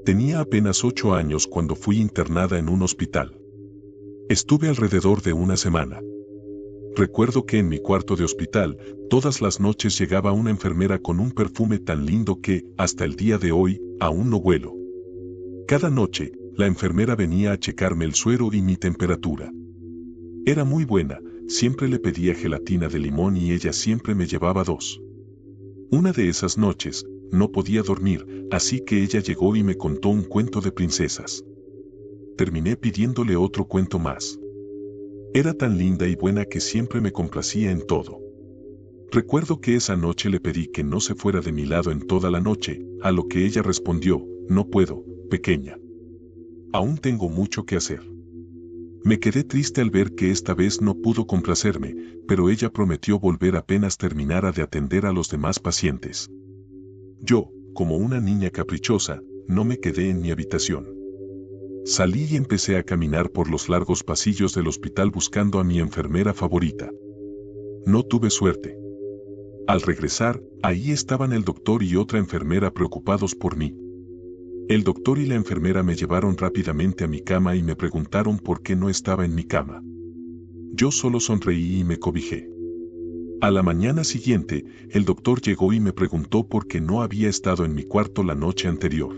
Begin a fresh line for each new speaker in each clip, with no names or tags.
Tenía apenas 8 años cuando fui internada en un hospital. Estuve alrededor de una semana. Recuerdo que en mi cuarto de hospital, todas las noches llegaba una enfermera con un perfume tan lindo que, hasta el día de hoy, aún no huelo. Cada noche, la enfermera venía a checarme el suero y mi temperatura. Era muy buena, siempre le pedía gelatina de limón y ella siempre me llevaba 2. Una de esas noches, no podía dormir, así que ella llegó y me contó un cuento de princesas. Terminé pidiéndole otro cuento más. Era tan linda y buena que siempre me complacía en todo. Recuerdo que esa noche le pedí que no se fuera de mi lado en toda la noche, a lo que ella respondió, no puedo, pequeña. Aún tengo mucho que hacer. Me quedé triste al ver que esta vez no pudo complacerme, pero ella prometió volver apenas terminara de atender a los demás pacientes. Yo, como una niña caprichosa, no me quedé en mi habitación. Salí y empecé a caminar por los largos pasillos del hospital buscando a mi enfermera favorita. No tuve suerte. Al regresar, ahí estaban el doctor y otra enfermera preocupados por mí. El doctor y la enfermera me llevaron rápidamente a mi cama y me preguntaron por qué no estaba en mi cama. Yo solo sonreí y me cobijé. A la mañana siguiente, el doctor llegó y me preguntó por qué no había estado en mi cuarto la noche anterior.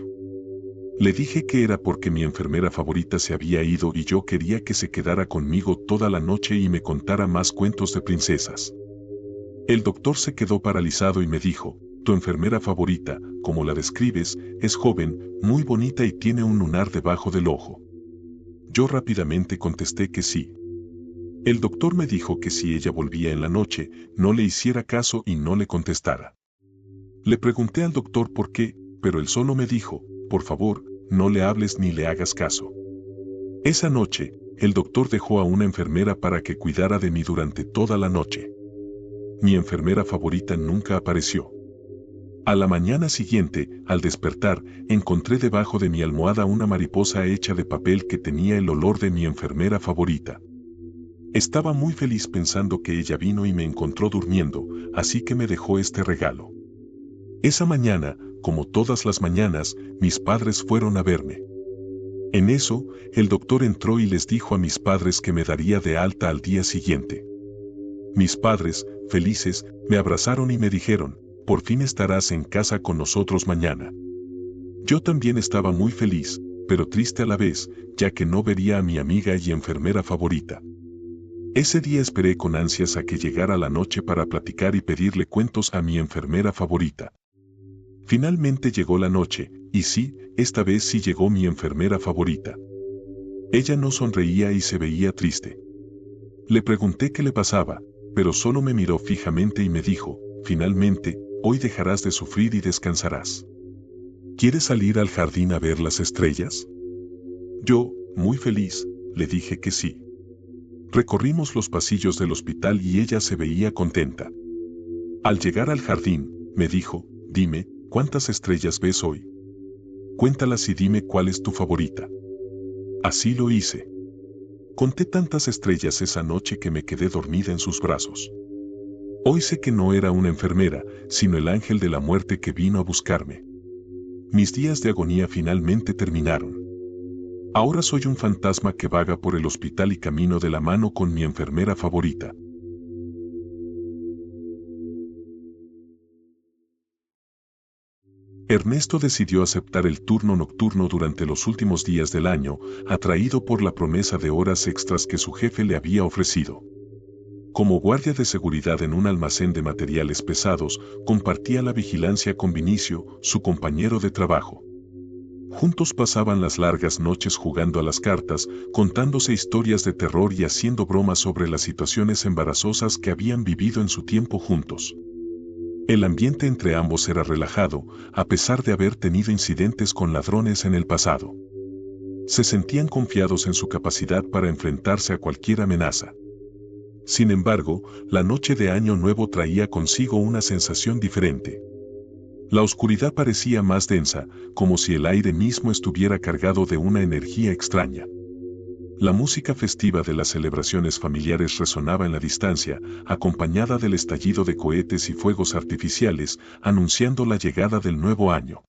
Le dije que era porque mi enfermera favorita se había ido y yo quería que se quedara conmigo toda la noche y me contara más cuentos de princesas. El doctor se quedó paralizado y me dijo, tu enfermera favorita, como la describes, es joven, muy bonita y tiene un lunar debajo del ojo. Yo rápidamente contesté que sí. El doctor me dijo que si ella volvía en la noche, no le hiciera caso y no le contestara. Le pregunté al doctor por qué, pero él solo me dijo, por favor, no le hables ni le hagas caso. Esa noche, el doctor dejó a una enfermera para que cuidara de mí durante toda la noche. Mi enfermera favorita nunca apareció. A la mañana siguiente, al despertar, encontré debajo de mi almohada una mariposa hecha de papel que tenía el olor de mi enfermera favorita. Estaba muy feliz pensando que ella vino y me encontró durmiendo, así que me dejó este regalo. Esa mañana, como todas las mañanas, mis padres fueron a verme. En eso, el doctor entró y les dijo a mis padres que me daría de alta al día siguiente. Mis padres, felices, me abrazaron y me dijeron, por fin estarás en casa con nosotros mañana. Yo también estaba muy feliz, pero triste a la vez, ya que no vería a mi amiga y enfermera favorita. Ese día esperé con ansias a que llegara la noche para platicar y pedirle cuentos a mi enfermera favorita. Finalmente llegó la noche, y sí, esta vez sí llegó mi enfermera favorita. Ella no sonreía y se veía triste. Le pregunté qué le pasaba, pero solo me miró fijamente y me dijo, finalmente, hoy dejarás de sufrir y descansarás. ¿Quieres salir al jardín a ver las estrellas? Yo, muy feliz, le dije que sí. Recorrimos los pasillos del hospital y ella se veía contenta. Al llegar al jardín, me dijo, dime, ¿cuántas estrellas ves hoy? Cuéntalas y dime cuál es tu favorita. Así lo hice. Conté tantas estrellas esa noche que me quedé dormida en sus brazos. Hoy sé que no era una enfermera, sino el ángel de la muerte que vino a buscarme. Mis días de agonía finalmente terminaron. Ahora soy un fantasma que vaga por el hospital y camino de la mano con mi enfermera favorita. Ernesto decidió aceptar el turno nocturno durante los últimos días del año, atraído por la promesa de horas extras que su jefe le había ofrecido. Como guardia de seguridad en un almacén de materiales pesados, compartía la vigilancia con Vinicio, su compañero de trabajo. Juntos pasaban las largas noches jugando a las cartas, contándose historias de terror y haciendo bromas sobre las situaciones embarazosas que habían vivido en su tiempo juntos. El ambiente entre ambos era relajado, a pesar de haber tenido incidentes con ladrones en el pasado. Se sentían confiados en su capacidad para enfrentarse a cualquier amenaza. Sin embargo, la noche de Año Nuevo traía consigo una sensación diferente. La oscuridad parecía más densa, como si el aire mismo estuviera cargado de una energía extraña. La música festiva de las celebraciones familiares resonaba en la distancia, acompañada del estallido de cohetes y fuegos artificiales, anunciando la llegada del nuevo año.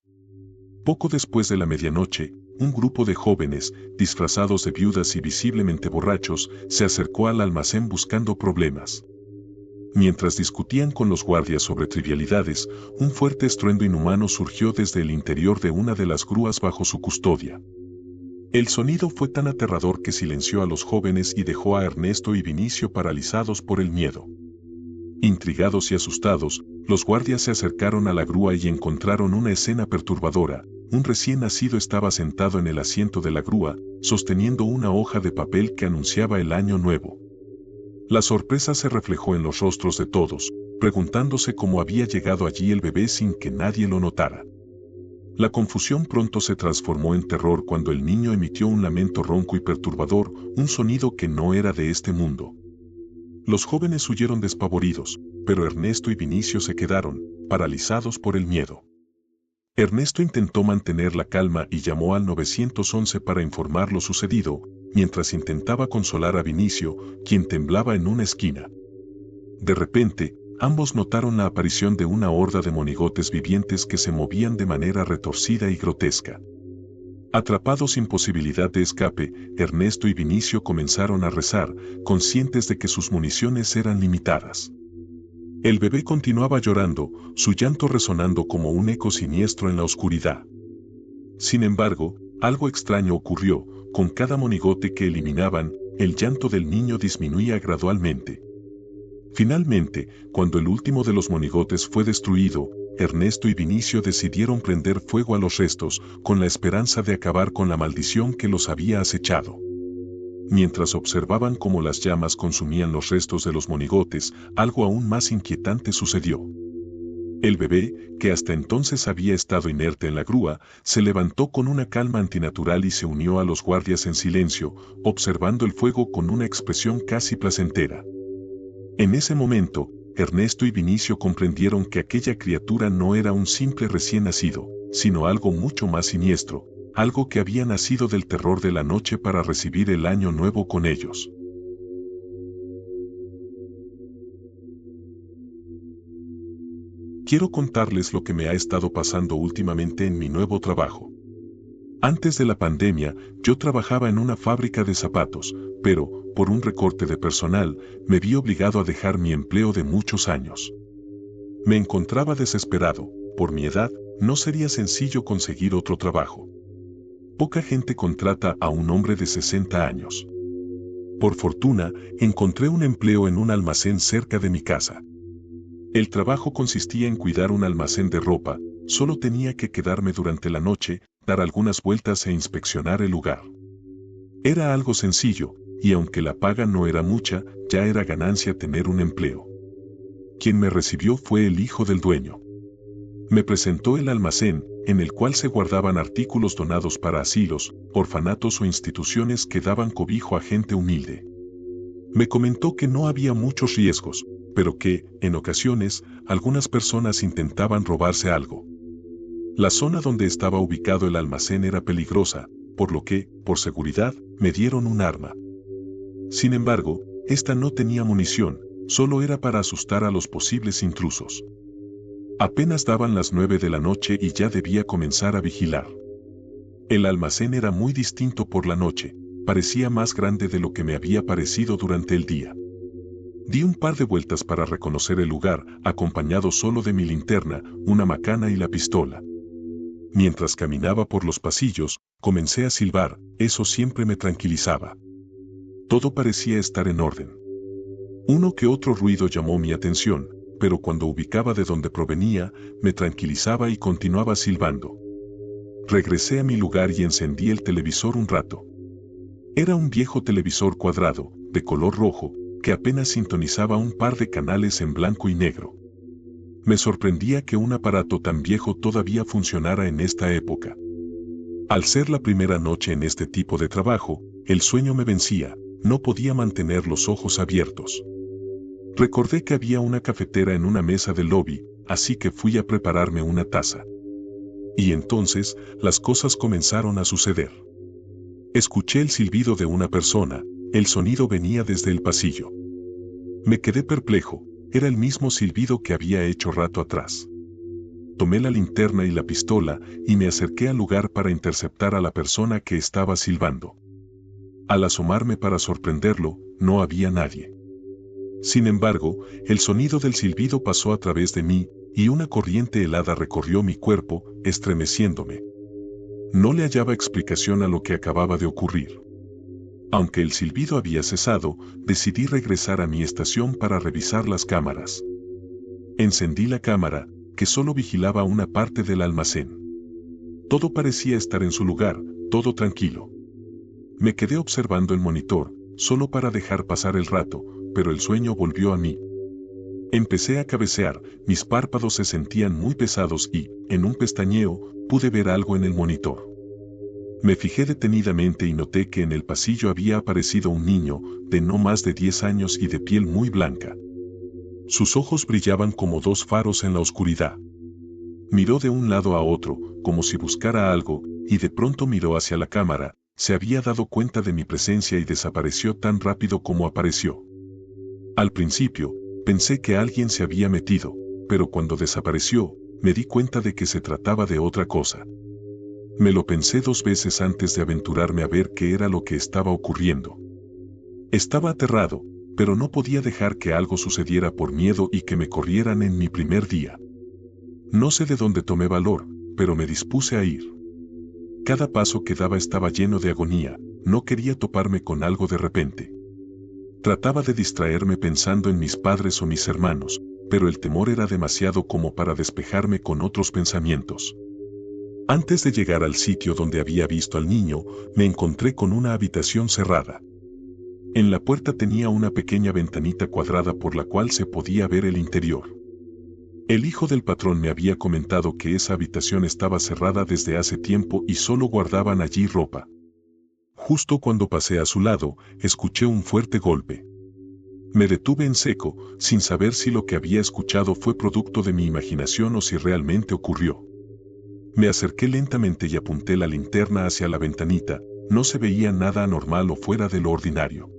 Poco después de la medianoche, un grupo de jóvenes, disfrazados de viudas y visiblemente borrachos, se acercó al almacén buscando problemas. Mientras discutían con los guardias sobre trivialidades, un fuerte estruendo inhumano surgió desde el interior de una de las grúas bajo su custodia. El sonido fue tan aterrador que silenció a los jóvenes y dejó a Ernesto y Vinicio paralizados por el miedo. Intrigados y asustados, los guardias se acercaron a la grúa y encontraron una escena perturbadora. Un recién nacido estaba sentado en el asiento de la grúa, sosteniendo una hoja de papel que anunciaba el año nuevo. La sorpresa se reflejó en los rostros de todos, preguntándose cómo había llegado allí el bebé sin que nadie lo notara. La confusión pronto se transformó en terror cuando el niño emitió un lamento ronco y perturbador, un sonido que no era de este mundo. Los jóvenes huyeron despavoridos, pero Ernesto y Vinicio se quedaron, paralizados por el miedo. Ernesto intentó mantener la calma y llamó al 911 para informar lo sucedido, mientras intentaba consolar a Vinicio, quien temblaba en una esquina. De repente, ambos notaron la aparición de una horda de monigotes vivientes que se movían de manera retorcida y grotesca. Atrapados sin posibilidad de escape, Ernesto y Vinicio comenzaron a rezar, conscientes de que sus municiones eran limitadas. El bebé continuaba llorando, su llanto resonando como un eco siniestro en la oscuridad. Sin embargo, algo extraño ocurrió. Con cada monigote que eliminaban, el llanto del niño disminuía gradualmente. Finalmente, cuando el último de los monigotes fue destruido, Ernesto y Vinicio decidieron prender fuego a los restos, con la esperanza de acabar con la maldición que los había acechado. Mientras observaban cómo las llamas consumían los restos de los monigotes, algo aún más inquietante sucedió. El bebé, que hasta entonces había estado inerte en la grúa, se levantó con una calma antinatural y se unió a los guardias en silencio, observando el fuego con una expresión casi placentera. En ese momento, Ernesto y Vinicio comprendieron que aquella criatura no era un simple recién nacido, sino algo mucho más siniestro, algo que había nacido del terror de la noche para recibir el año nuevo con ellos. Quiero contarles lo que me ha estado pasando últimamente en mi nuevo trabajo. Antes de la pandemia, yo trabajaba en una fábrica de zapatos, pero, por un recorte de personal, me vi obligado a dejar mi empleo de muchos años. Me encontraba desesperado. Por mi edad, no sería sencillo conseguir otro trabajo. Poca gente contrata a un hombre de 60 años. Por fortuna, encontré un empleo en un almacén cerca de mi casa. El trabajo consistía en cuidar un almacén de ropa, solo tenía que quedarme durante la noche, dar algunas vueltas e inspeccionar el lugar. Era algo sencillo, y aunque la paga no era mucha, ya era ganancia tener un empleo. Quien me recibió fue el hijo del dueño. Me presentó el almacén, en el cual se guardaban artículos donados para asilos, orfanatos o instituciones que daban cobijo a gente humilde. Me comentó que no había muchos riesgos, pero que, en ocasiones, algunas personas intentaban robarse algo. La zona donde estaba ubicado el almacén era peligrosa, por lo que, por seguridad, me dieron un arma. Sin embargo, esta no tenía munición, solo era para asustar a los posibles intrusos. Apenas daban las 9 de la noche y ya debía comenzar a vigilar. El almacén era muy distinto por la noche, parecía más grande de lo que me había parecido durante el día. Di un par de vueltas para reconocer el lugar, acompañado solo de mi linterna, una macana y la pistola. Mientras caminaba por los pasillos, comencé a silbar, eso siempre me tranquilizaba. Todo parecía estar en orden. Uno que otro ruido llamó mi atención, pero cuando ubicaba de dónde provenía, me tranquilizaba y continuaba silbando. Regresé a mi lugar y encendí el televisor un rato. Era un viejo televisor cuadrado, de color rojo, que apenas sintonizaba un par de canales en blanco y negro. Me sorprendía que un aparato tan viejo todavía funcionara en esta época. Al ser la primera noche en este tipo de trabajo, el sueño me vencía, no podía mantener los ojos abiertos. Recordé que había una cafetera en una mesa del lobby, así que fui a prepararme una taza. Y entonces, las cosas comenzaron a suceder. Escuché el silbido de una persona, el sonido venía desde el pasillo. Me quedé perplejo, era el mismo silbido que había hecho rato atrás. tomé la linterna y la pistola y me acerqué al lugar para interceptar a la persona que estaba silbando. Al asomarme para sorprenderlo, no había nadie. Sin embargo, el sonido del silbido pasó a través de mí y una corriente helada recorrió mi cuerpo, estremeciéndome. No le hallaba explicación a lo que acababa de ocurrir. Aunque el silbido había cesado, decidí regresar a mi estación para revisar las cámaras. Encendí la cámara, que solo vigilaba una parte del almacén. Todo parecía estar en su lugar, todo tranquilo. Me quedé observando el monitor, solo para dejar pasar el rato, pero el sueño volvió a mí. Empecé a cabecear, mis párpados se sentían muy pesados y, en un pestañeo, pude ver algo en el monitor. Me fijé detenidamente y noté que en el pasillo había aparecido un niño, de no más de 10 años y de piel muy blanca. Sus ojos brillaban como dos faros en la oscuridad. Miró de un lado a otro, como si buscara algo, y de pronto miró hacia la cámara. Se había dado cuenta de mi presencia y desapareció tan rápido como apareció. Al principio, pensé que alguien se había metido, pero cuando desapareció, me di cuenta de que se trataba de otra cosa. Me lo pensé 2 veces antes de aventurarme a ver qué era lo que estaba ocurriendo. Estaba aterrado, pero no podía dejar que algo sucediera por miedo y que me corrieran en mi primer día. No sé de dónde tomé valor, pero me dispuse a ir. Cada paso que daba estaba lleno de agonía, no quería toparme con algo de repente. Trataba de distraerme pensando en mis padres o mis hermanos, pero el temor era demasiado como para despejarme con otros pensamientos. Antes de llegar al sitio donde había visto al niño, me encontré con una habitación cerrada. En la puerta tenía una pequeña ventanita cuadrada por la cual se podía ver el interior. El hijo del patrón me había comentado que esa habitación estaba cerrada desde hace tiempo y solo guardaban allí ropa. Justo cuando pasé a su lado, escuché un fuerte golpe. Me detuve en seco, sin saber si lo que había escuchado fue producto de mi imaginación o si realmente ocurrió. Me acerqué lentamente y apunté la linterna hacia la ventanita. No se veía nada anormal o fuera de lo ordinario.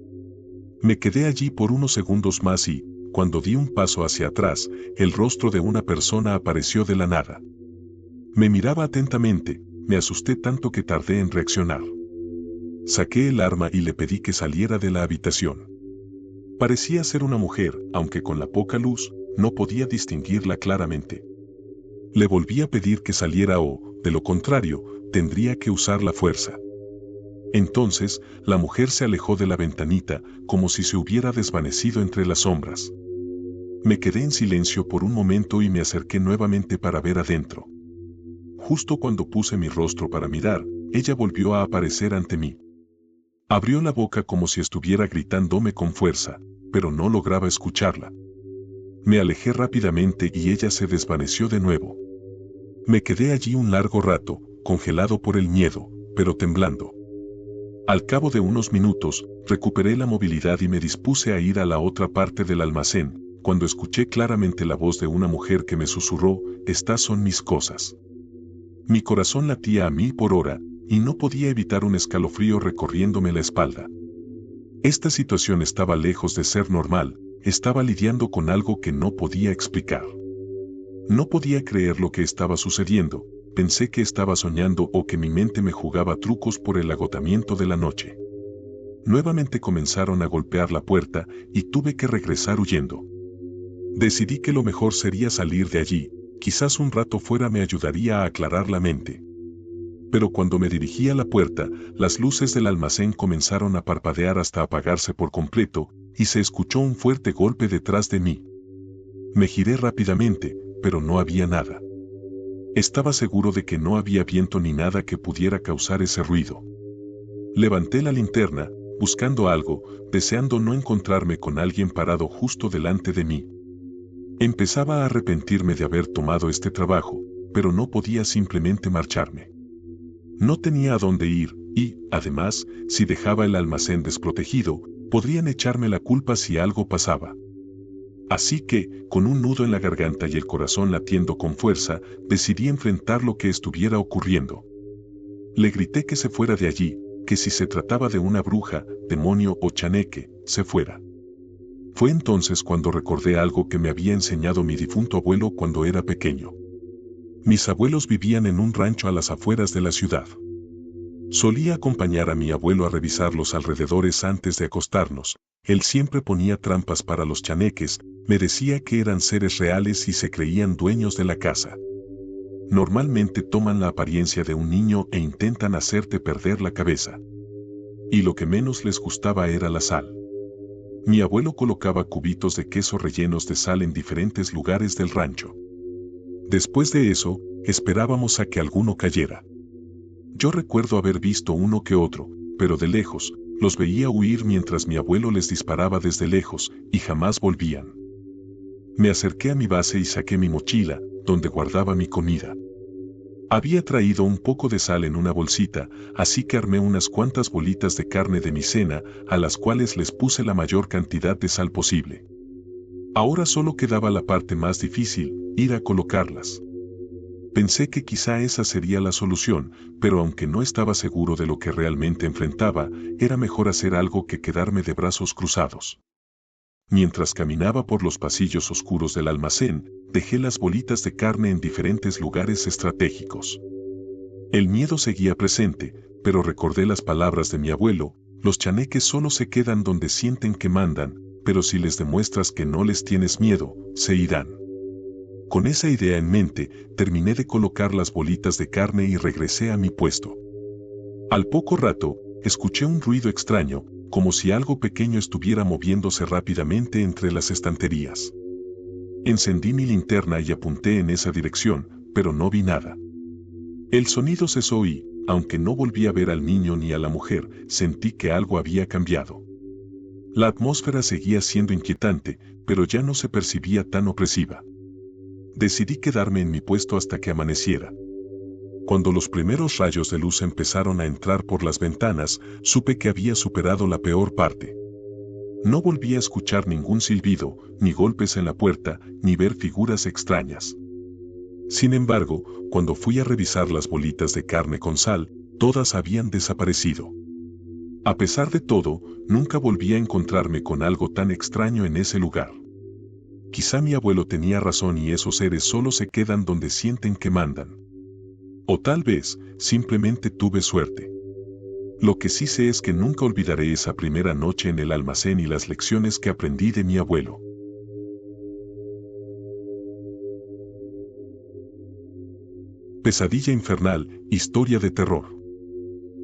Me quedé allí por unos segundos más y, cuando di un paso hacia atrás, el rostro de una persona apareció de la nada. Me miraba atentamente, me asusté tanto que tardé en reaccionar. Saqué el arma y le pedí que saliera de la habitación. Parecía ser una mujer, aunque con la poca luz, no podía distinguirla claramente. Le volví a pedir que saliera o, de lo contrario, tendría que usar la fuerza. Entonces, la mujer se alejó de la ventanita, como si se hubiera desvanecido entre las sombras. Me quedé en silencio por un momento y me acerqué nuevamente para ver adentro. Justo cuando puse mi rostro para mirar, ella volvió a aparecer ante mí. Abrió la boca como si estuviera gritándome con fuerza, pero no lograba escucharla. Me alejé rápidamente y ella se desvaneció de nuevo. Me quedé allí un largo rato, congelado por el miedo, pero temblando. Al cabo de unos minutos, recuperé la movilidad y me dispuse a ir a la otra parte del almacén, cuando escuché claramente la voz de una mujer que me susurró: «Estas son mis cosas». Mi corazón latía a 1000 por hora, y no podía evitar un escalofrío recorriéndome la espalda. Esta situación estaba lejos de ser normal, estaba lidiando con algo que no podía explicar. No podía creer lo que estaba sucediendo. Pensé que estaba soñando o que mi mente me jugaba trucos por el agotamiento de la noche. Nuevamente comenzaron a golpear la puerta y tuve que regresar huyendo. Decidí que lo mejor sería salir de allí, quizás un rato fuera me ayudaría a aclarar la mente. Pero cuando me dirigí a la puerta, las luces del almacén comenzaron a parpadear hasta apagarse por completo, y se escuchó un fuerte golpe detrás de mí. Me giré rápidamente, pero no había nada. Estaba seguro de que no había viento ni nada que pudiera causar ese ruido. Levanté la linterna, buscando algo, deseando no encontrarme con alguien parado justo delante de mí. Empezaba a arrepentirme de haber tomado este trabajo, pero no podía simplemente marcharme. No tenía a dónde ir, y, además, si dejaba el almacén desprotegido, podrían echarme la culpa si algo pasaba. Así que, con un nudo en la garganta y el corazón latiendo con fuerza, decidí enfrentar lo que estuviera ocurriendo. Le grité que se fuera de allí, que si se trataba de una bruja, demonio o chaneque, se fuera. Fue entonces cuando recordé algo que me había enseñado mi difunto abuelo cuando era pequeño. Mis abuelos vivían en un rancho a las afueras de la ciudad. Solía acompañar a mi abuelo a revisar los alrededores antes de acostarnos. Él siempre ponía trampas para los chaneques, me decía que eran seres reales y se creían dueños de la casa. Normalmente toman la apariencia de un niño e intentan hacerte perder la cabeza. Y lo que menos les gustaba era la sal. Mi abuelo colocaba cubitos de queso rellenos de sal en diferentes lugares del rancho. Después de eso, esperábamos a que alguno cayera. Yo recuerdo haber visto uno que otro, pero de lejos, los veía huir mientras mi abuelo les disparaba desde lejos, y jamás volvían. Me acerqué a mi base y saqué mi mochila, donde guardaba mi comida. Había traído un poco de sal en una bolsita, así que armé unas cuantas bolitas de carne de mi cena, a las cuales les puse la mayor cantidad de sal posible. Ahora solo quedaba la parte más difícil, ir a colocarlas. Pensé que quizá esa sería la solución, pero aunque no estaba seguro de lo que realmente enfrentaba, era mejor hacer algo que quedarme de brazos cruzados. Mientras caminaba por los pasillos oscuros del almacén, dejé las bolitas de carne en diferentes lugares estratégicos. El miedo seguía presente, pero recordé las palabras de mi abuelo: los chaneques solo se quedan donde sienten que mandan, pero si les demuestras que no les tienes miedo, se irán. Con esa idea en mente, terminé de colocar las bolitas de carne y regresé a mi puesto. Al poco rato, escuché un ruido extraño, como si algo pequeño estuviera moviéndose rápidamente entre las estanterías. Encendí mi linterna y apunté en esa dirección, pero no vi nada. El sonido cesó y, aunque no volví a ver al niño ni a la mujer, sentí que algo había cambiado. La atmósfera seguía siendo inquietante, pero ya no se percibía tan opresiva. Decidí quedarme en mi puesto hasta que amaneciera. Cuando los primeros rayos de luz empezaron a entrar por las ventanas, supe que había superado la peor parte. No volví a escuchar ningún silbido, ni golpes en la puerta, ni ver figuras extrañas. Sin embargo, cuando fui a revisar las bolitas de carne con sal, todas habían desaparecido. A pesar de todo, nunca volví a encontrarme con algo tan extraño en ese lugar. Quizá mi abuelo tenía razón y esos seres solo se quedan donde sienten que mandan. O tal vez, simplemente tuve suerte. Lo que sí sé es que nunca olvidaré esa primera noche en el almacén y las lecciones que aprendí de mi abuelo. Pesadilla infernal, historia de terror.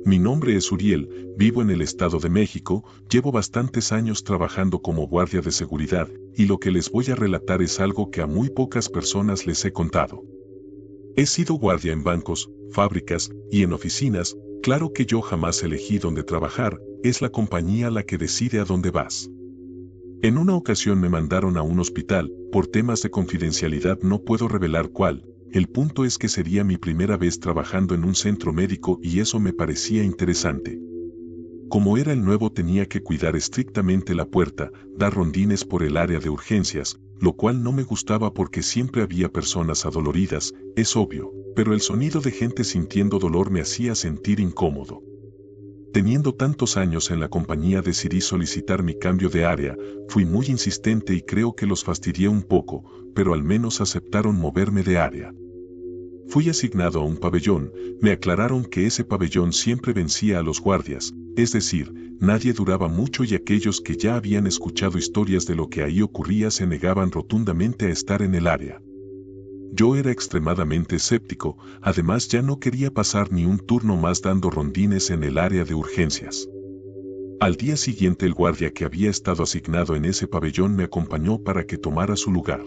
Mi nombre es Uriel, vivo en el Estado de México, llevo bastantes años trabajando como guardia de seguridad, y lo que les voy a relatar es algo que a muy pocas personas les he contado. He sido guardia en bancos, fábricas y en oficinas. Claro que yo jamás elegí dónde trabajar, es la compañía la que decide a dónde vas. En una ocasión me mandaron a un hospital, por temas de confidencialidad no puedo revelar cuál. El punto es que sería mi primera vez trabajando en un centro médico y eso me parecía interesante. Como era el nuevo tenía que cuidar estrictamente la puerta, dar rondines por el área de urgencias, lo cual no me gustaba porque siempre había personas adoloridas, es obvio, pero el sonido de gente sintiendo dolor me hacía sentir incómodo. Teniendo tantos años en la compañía decidí solicitar mi cambio de área, fui muy insistente y creo que los fastidié un poco, pero al menos aceptaron moverme de área. Fui asignado a un pabellón, me aclararon que ese pabellón siempre vencía a los guardias, es decir, nadie duraba mucho y aquellos que ya habían escuchado historias de lo que ahí ocurría se negaban rotundamente a estar en el área. Yo era extremadamente escéptico, además ya no quería pasar ni un turno más dando rondines en el área de urgencias. Al día siguiente el guardia que había estado asignado en ese pabellón me acompañó para que tomara su lugar.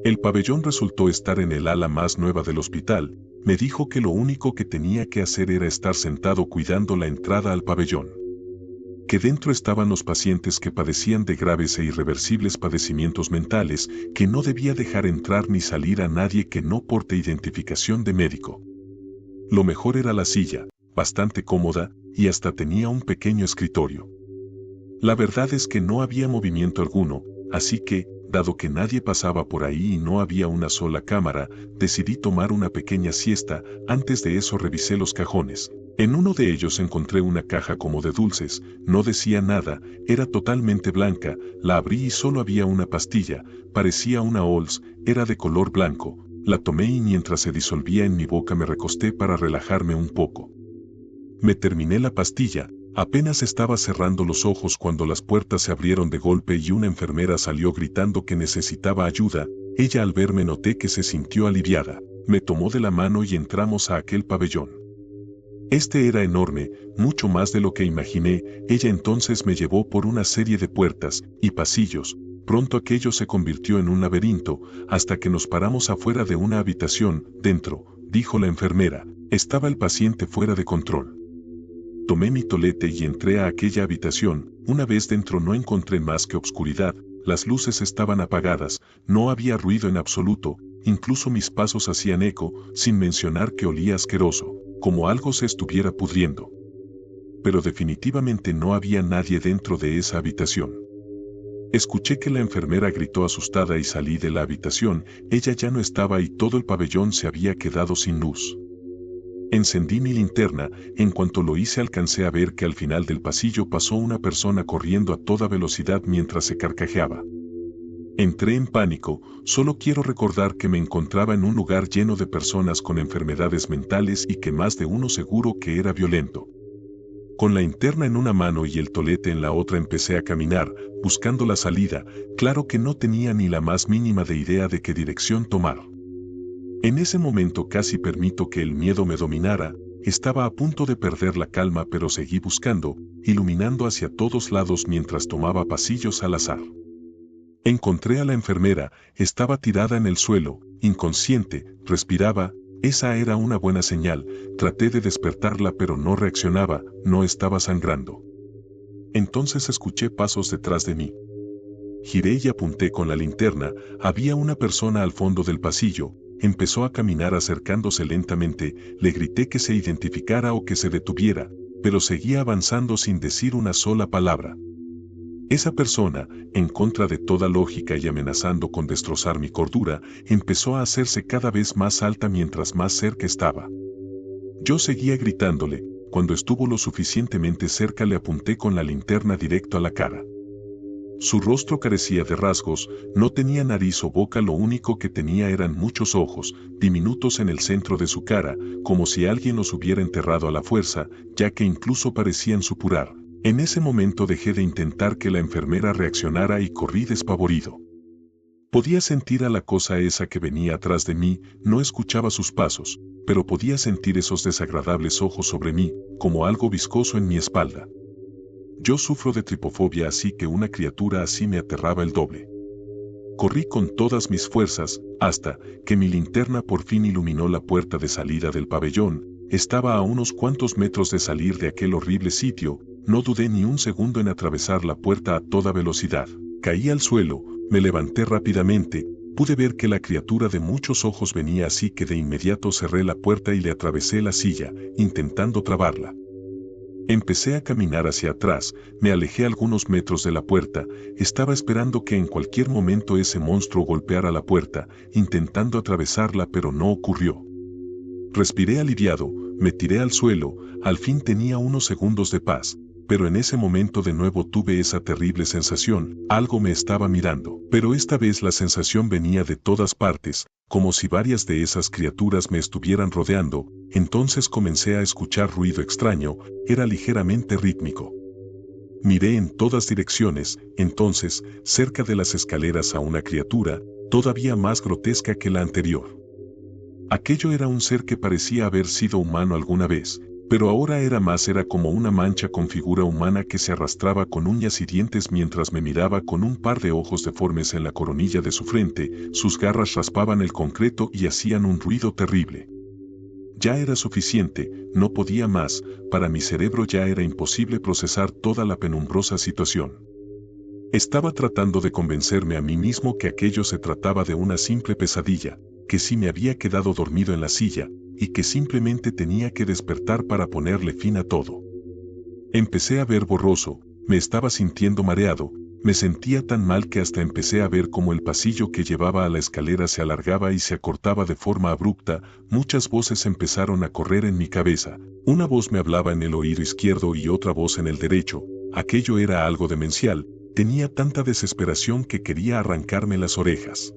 El pabellón resultó estar en el ala más nueva del hospital, me dijo que lo único que tenía que hacer era estar sentado cuidando la entrada al pabellón. Que dentro estaban los pacientes que padecían de graves e irreversibles padecimientos mentales, que no debía dejar entrar ni salir a nadie que no porte identificación de médico. Lo mejor era la silla, bastante cómoda, y hasta tenía un pequeño escritorio. La verdad es que no había movimiento alguno, así que, dado que nadie pasaba por ahí y no había una sola cámara, decidí tomar una pequeña siesta. Antes de eso revisé los cajones. En uno de ellos encontré una caja como de dulces, no decía nada, era totalmente blanca, la abrí y solo había una pastilla, parecía una Halls, era de color blanco, La tomé y mientras se disolvía en mi boca me recosté para relajarme un poco. Me terminé la pastilla, apenas estaba cerrando los ojos cuando las puertas se abrieron de golpe y una enfermera salió gritando que necesitaba ayuda. Ella al verme noté que se sintió aliviada, me tomó de la mano y entramos a aquel pabellón. Este era enorme, mucho más de lo que imaginé. Ella entonces me llevó por una serie de puertas y pasillos. Pronto aquello se convirtió en un laberinto, hasta que nos paramos afuera de una habitación. Dentro, dijo la enfermera, estaba el paciente fuera de control. Tomé mi tolete y entré a aquella habitación. Una vez dentro no encontré más que obscuridad, las luces estaban apagadas, no había ruido en absoluto, incluso mis pasos hacían eco, sin mencionar que olía asqueroso, como algo se estuviera pudriendo. Pero definitivamente no había nadie dentro de esa habitación. Escuché que la enfermera gritó asustada y salí de la habitación. Ella ya no estaba y todo el pabellón se había quedado sin luz. Encendí mi linterna. En cuanto lo hice alcancé a ver que al final del pasillo pasó una persona corriendo a toda velocidad mientras se carcajeaba. Entré en pánico. Solo quiero recordar que me encontraba en un lugar lleno de personas con enfermedades mentales y que más de uno seguro que era violento. Con la linterna en una mano y el tolete en la otra empecé a caminar, buscando la salida. Claro que no tenía ni la más mínima de idea de qué dirección tomar. En ese momento casi permito que el miedo me dominara. Estaba a punto de perder la calma, pero seguí buscando, iluminando hacia todos lados mientras tomaba pasillos al azar. Encontré a la enfermera. Estaba tirada en el suelo, inconsciente, respiraba. Esa era una buena señal. Traté de despertarla pero no reaccionaba, no estaba sangrando. Entonces escuché pasos detrás de mí. Giré y apunté con la linterna. Había una persona al fondo del pasillo. Empezó a caminar acercándose lentamente. Le grité que se identificara o que se detuviera, pero seguía avanzando sin decir una sola palabra. Esa persona, en contra de toda lógica y amenazando con destrozar mi cordura, empezó a hacerse cada vez más alta mientras más cerca estaba. Yo seguía gritándole. Cuando estuvo lo suficientemente cerca le apunté con la linterna directo a la cara. Su rostro carecía de rasgos, no tenía nariz o boca, lo único que tenía eran muchos ojos, diminutos en el centro de su cara, como si alguien los hubiera enterrado a la fuerza, ya que incluso parecían supurar. En ese momento dejé de intentar que la enfermera reaccionara y corrí despavorido. Podía sentir a la cosa esa que venía atrás de mí, no escuchaba sus pasos, pero podía sentir esos desagradables ojos sobre mí, como algo viscoso en mi espalda. Yo sufro de tripofobia, así que una criatura así me aterraba el doble. Corrí con todas mis fuerzas, hasta que mi linterna por fin iluminó la puerta de salida del pabellón. Estaba a unos cuantos metros de salir de aquel horrible sitio. No dudé ni un segundo en atravesar la puerta a toda velocidad. Caí al suelo, me levanté rápidamente, pude ver que la criatura de muchos ojos venía, así que de inmediato cerré la puerta y le atravesé la silla, intentando trabarla. Empecé a caminar hacia atrás, me alejé algunos metros de la puerta, estaba esperando que en cualquier momento ese monstruo golpeara la puerta, intentando atravesarla, pero no ocurrió. Respiré aliviado, me tiré al suelo, al fin tenía unos segundos de paz, pero en ese momento de nuevo tuve esa terrible sensación, algo me estaba mirando, pero esta vez la sensación venía de todas partes, como si varias de esas criaturas me estuvieran rodeando. Entonces comencé a escuchar ruido extraño, era ligeramente rítmico. Miré en todas direcciones, entonces, cerca de las escaleras, a una criatura, todavía más grotesca que la anterior. Aquello era un ser que parecía haber sido humano alguna vez, pero ahora era como una mancha con figura humana que se arrastraba con uñas y dientes mientras me miraba con un par de ojos deformes en la coronilla de su frente. Sus garras raspaban el concreto y hacían un ruido terrible. Ya era suficiente, no podía más, para mi cerebro ya era imposible procesar toda la penumbrosa situación. Estaba tratando de convencerme a mí mismo que aquello se trataba de una simple pesadilla, que sí me había quedado dormido en la silla, y que simplemente tenía que despertar para ponerle fin a todo. Empecé a ver borroso, me estaba sintiendo mareado, me sentía tan mal que hasta empecé a ver cómo el pasillo que llevaba a la escalera se alargaba y se acortaba de forma abrupta. Muchas voces empezaron a correr en mi cabeza, una voz me hablaba en el oído izquierdo y otra voz en el derecho. Aquello era algo demencial, tenía tanta desesperación que quería arrancarme las orejas.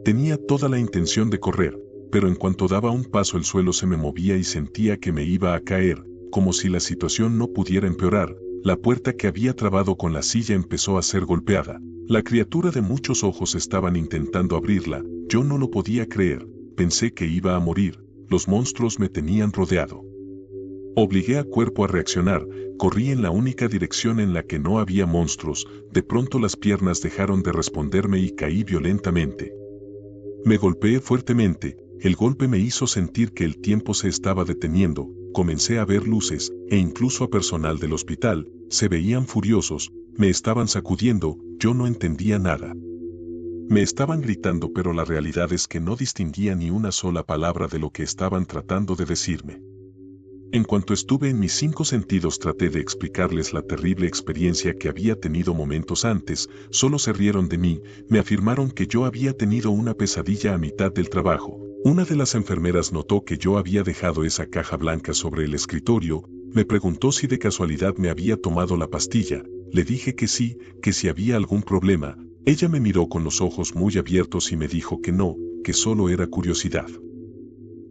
Tenía toda la intención de correr, pero en cuanto daba un paso el suelo se me movía y sentía que me iba a caer, como si la situación no pudiera empeorar. La puerta que había trabado con la silla empezó a ser golpeada. La criatura de muchos ojos estaban intentando abrirla. Yo no lo podía creer. Pensé que iba a morir. Los monstruos me tenían rodeado. Obligué a cuerpo a reaccionar. Corrí en la única dirección en la que no había monstruos. De pronto las piernas dejaron de responderme y caí violentamente. Me golpeé fuertemente. El golpe me hizo sentir que el tiempo se estaba deteniendo. Comencé a ver luces, e incluso a personal del hospital. Se veían furiosos, me estaban sacudiendo, yo no entendía nada. Me estaban gritando, pero la realidad es que no distinguía ni una sola palabra de lo que estaban tratando de decirme. En cuanto estuve en mis 5 sentidos traté de explicarles la terrible experiencia que había tenido momentos antes. Solo se rieron de mí, me afirmaron que yo había tenido una pesadilla a mitad del trabajo. Una de las enfermeras notó que yo había dejado esa caja blanca sobre el escritorio, me preguntó si de casualidad me había tomado la pastilla. Le dije que sí, que si había algún problema. Ella me miró con los ojos muy abiertos y me dijo que no, que solo era curiosidad.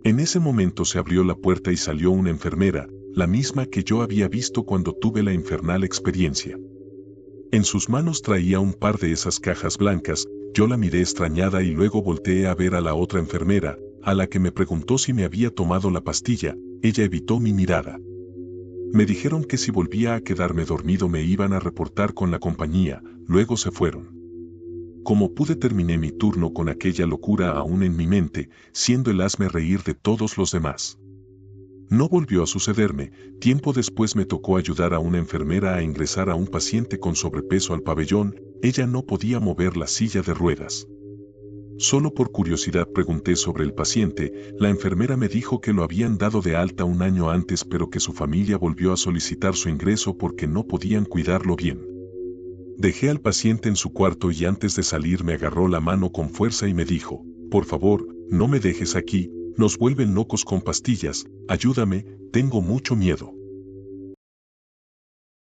En ese momento se abrió la puerta y salió una enfermera, la misma que yo había visto cuando tuve la infernal experiencia. En sus manos traía un par de esas cajas blancas. Yo la miré extrañada y luego volteé a ver a la otra enfermera, a la que me preguntó si me había tomado la pastilla. Ella evitó mi mirada. Me dijeron que si volvía a quedarme dormido me iban a reportar con la compañía, luego se fueron. Como pude terminé mi turno con aquella locura aún en mi mente, siendo el hazme reír de todos los demás. No volvió a sucederme. Tiempo después me tocó ayudar a una enfermera a ingresar a un paciente con sobrepeso al pabellón. Ella no podía mover la silla de ruedas. Solo por curiosidad pregunté sobre el paciente. La enfermera me dijo que lo habían dado de alta un año antes, pero que su familia volvió a solicitar su ingreso porque no podían cuidarlo bien. Dejé al paciente en su cuarto y antes de salir me agarró la mano con fuerza y me dijo: por favor, no me dejes aquí, nos vuelven locos con pastillas, ayúdame, tengo mucho miedo.